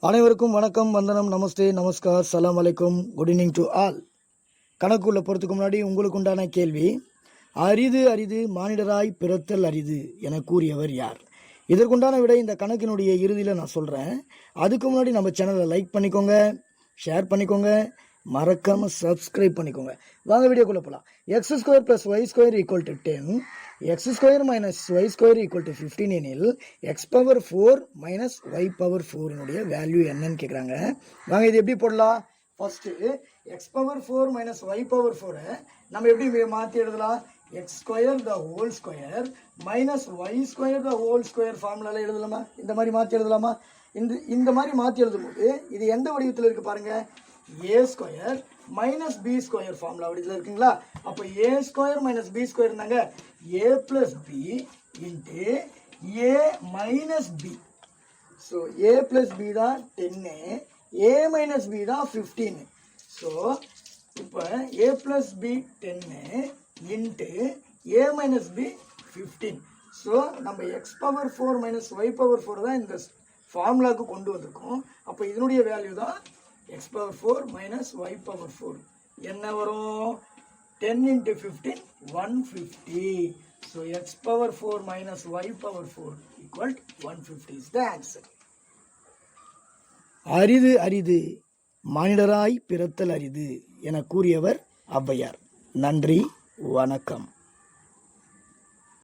அனைவருக்கும் வணக்கம், வந்தனம், நமஸ்தே, நமஸ்கார், சலாம் அலைக்கும், குட் ஈவினிங் டு ஆல். கணக்குள்ள போகிறதுக்கு முன்னாடி உங்களுக்கு உண்டான கேள்வி, அரிது அரிது மானிடராய் பிறத்தல் அரிது என கூறியவர் யார்? இதற்குண்டான விட இந்த கணக்கினுடைய இறுதியில் நான் சொல்கிறேன். அதுக்கு முன்னாடி நம்ம சேனலை லைக் பண்ணிக்கோங்க, ஷேர் பண்ணிக்கோங்க, மறக்காமல் சப்ஸ்கிரைப் பண்ணிக்கோங்க. வாங்க வீடியோக்குள்ளே போகலாம். X square plus y square equal to 10, x square minus y square equal to 15 எனில் x power 4 minus Y power 4 value என்னன்னு கேட்குறாங்க. வாங்க இது எப்படி போடலாம்? First x power 4 minus Y power 4 நம்ம எப்படி மாற்றி எழுதலாம்? X square the whole square minus y square the whole square ஃபார்முலாவில் எழுதலாமா? இந்த மாதிரி மாற்றி எழுதலாமா? இந்த மாதிரி மாற்றி எழுதும் போது இது எந்த வடிவத்தில் இருக்குது பாருங்கள். A square minus B square formula வடிவத்தில் இருக்குங்களா? அப்போ A square minus B square இருந்தாங்க A plus B into A minus B. So A plus B தான் 10, ஏ மைனஸ் பி தான் 15. ஸோ இப்போ A plus B 10 into A minus B 15. ஸோ நம்ம X power 4 minus Y power 4 தான் இந்த ஃபார்முலாவுக்கு கொண்டு வந்திருக்கோம். அப்போ இதனுடைய வேல்யூ தான் x power 4 minus Y power 4 என்ன வரும்? 10 into 15 150. So x power 4 minus y power 4 equal 150 is the answer. அரிது அரிது மானிடராய் பிறத்தல் அரிது என கூறியவர் ஔவையார். நன்றி, வணக்கம்.